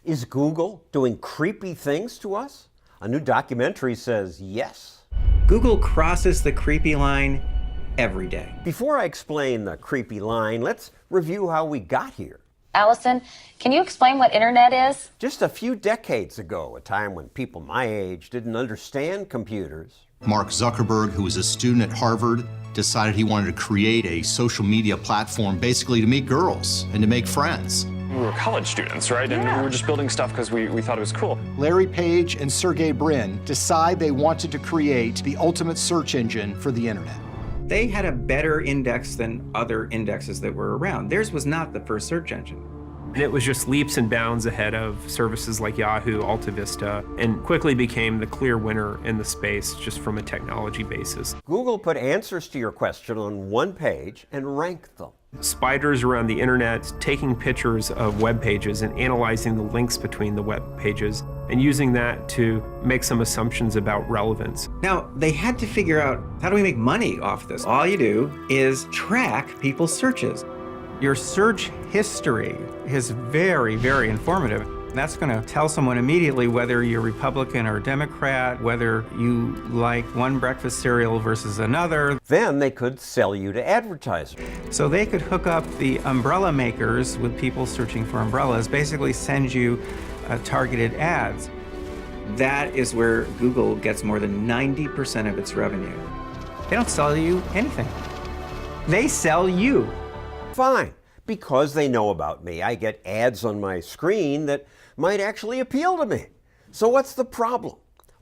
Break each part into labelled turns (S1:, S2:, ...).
S1: Is Google doing creepy things to us? A new documentary says yes.
S2: Google crosses the creepy line every day.
S1: Before I explain the creepy line, let's review how we got here.
S3: Allison, can you explain what internet is?
S1: Just a few decades ago, a time when people my age didn't understand computers.
S4: Mark Zuckerberg, who was a student at Harvard, decided he wanted to create a social media platform basically to meet girls and to make friends.
S5: We were college students, right?
S3: Yeah.
S5: And we were just building stuff because we thought it was cool.
S6: Larry Page and Sergey Brin decide they wanted to create the ultimate search engine for the internet.
S2: They had a better index than other indexes that were around. Theirs was not the first search engine.
S7: And it was just leaps and bounds ahead of services like Yahoo, AltaVista, and quickly became the clear winner in the space just from a technology basis.
S1: Google put answers to your question on one page and ranked them.
S7: Spiders around the internet, taking pictures of web pages and analyzing the links between the web pages and using that to make some assumptions about relevance.
S2: Now, they had to figure out, how do we make money off this? All you do is track people's searches. Your search history is very, very informative. That's going to tell someone immediately whether you're Republican or Democrat, whether you like one breakfast cereal versus another.
S1: Then they could sell you to advertisers.
S2: So they could hook up the umbrella makers with people searching for umbrellas, basically send you targeted ads. That is where Google gets more than 90% of its revenue. They don't sell you anything. They sell you.
S1: Fine, because they know about me. I get ads on my screen that might actually appeal to me. So what's the problem?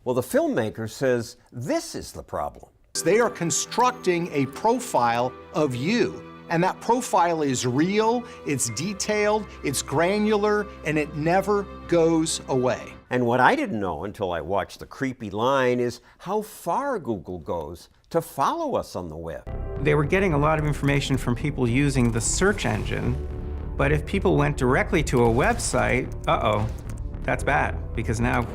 S1: Well, the filmmaker says this is the problem.
S6: They are constructing a profile of you, and that profile is real, it's detailed, it's granular, and it never goes away.
S1: And what I didn't know until I watched The Creepy Line is how far Google goes to follow us on the web.
S2: They were getting a lot of information from people using the search engine, but if people went directly to a website, that's bad, because now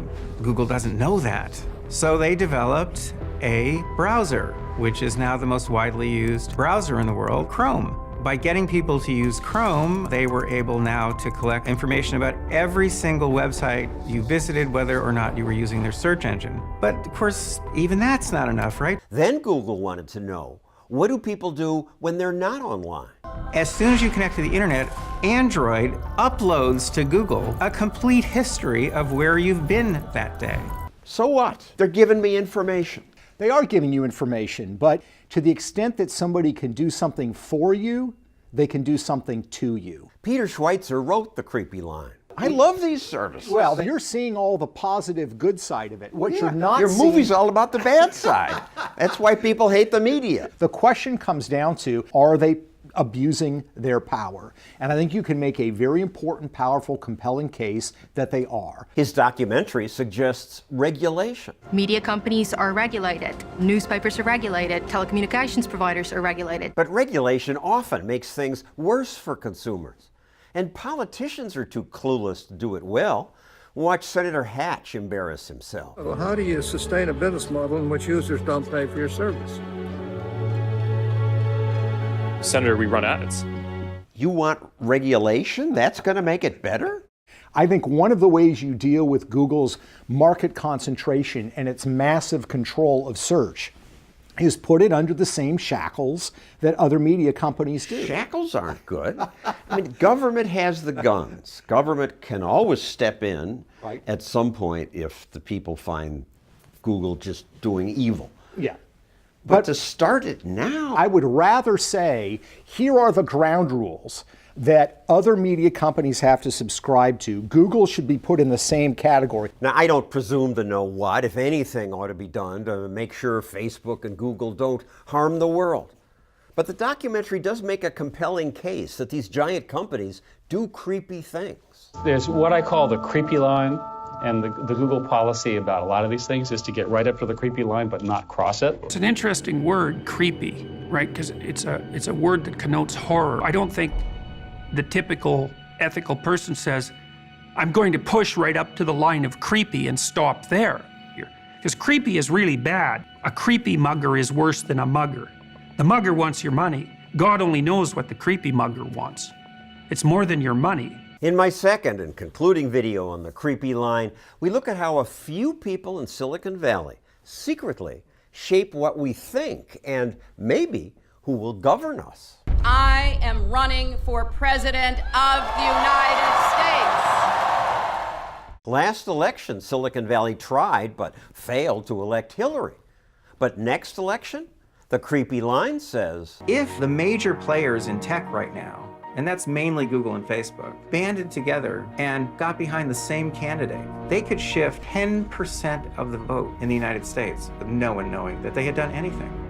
S2: Google doesn't know that. So they developed a browser, which is now the most widely used browser in the world, Chrome. By getting people to use Chrome, they were able now to collect information about every single website you visited, whether or not you were using their search engine. But of course, even that's not enough, right?
S1: Then Google wanted to know, what do people do when they're not online?
S2: As soon as you connect to the internet, Android uploads to Google a complete history of where you've been that day.
S1: So what? They're giving me information.
S6: They are giving you information, but to the extent that somebody can do something for you, they can do something to you.
S1: Peter Schweitzer wrote The Creepy Line. I love these services.
S6: Well, you're seeing all the positive, good side of it. What you're not
S1: Your
S6: seeing...
S1: movie's all about the bad side. That's why people hate the media.
S6: The question comes down to, are they abusing their power? And I think you can make a very important, powerful, compelling case that they are.
S1: His documentary suggests regulation.
S8: Media companies are regulated, newspapers are regulated, telecommunications providers are regulated.
S1: But regulation often makes things worse for consumers. And politicians are too clueless to do it well. Watch Senator Hatch embarrass himself.
S9: Well, how do you sustain a business model in which users don't pay for your service?
S5: Senator, we run ads.
S1: You want regulation? That's going to make it better?
S6: I think one of the ways you deal with Google's market concentration and its massive control of search is put it under the same shackles that other media companies do.
S1: Shackles aren't good. I mean, government has the guns. Government can always step in at some point if the people find Google just doing evil.
S6: Yeah.
S1: But to start it now...
S6: I would rather say, here are the ground rules that other media companies have to subscribe to. Google should be put in the same category.
S1: Now, I don't presume to know what, if anything, ought to be done to make sure Facebook and Google don't harm the world. But the documentary does make a compelling case that these giant companies do creepy things.
S10: There's what I call the creepy line, and the Google policy about a lot of these things is to get right up to the creepy line but not cross it.
S11: It's an interesting word, creepy, right? Because it's a word that connotes horror. I don't think the typical ethical person says, I'm going to push right up to the line of creepy and stop there. Because creepy is really bad. A creepy mugger is worse than a mugger. The mugger wants your money. God only knows what the creepy mugger wants. It's more than your money.
S1: In my second and concluding video on the creepy line, we look at how a few people in Silicon Valley secretly shape what we think and maybe who will govern us.
S12: I am running for President of the United States.
S1: Last election, Silicon Valley tried but failed to elect Hillary. But next election, the creepy line says,
S2: if the major players in tech right now, and that's mainly Google and Facebook, banded together and got behind the same candidate, they could shift 10% of the vote in the United States with no one knowing that they had done anything.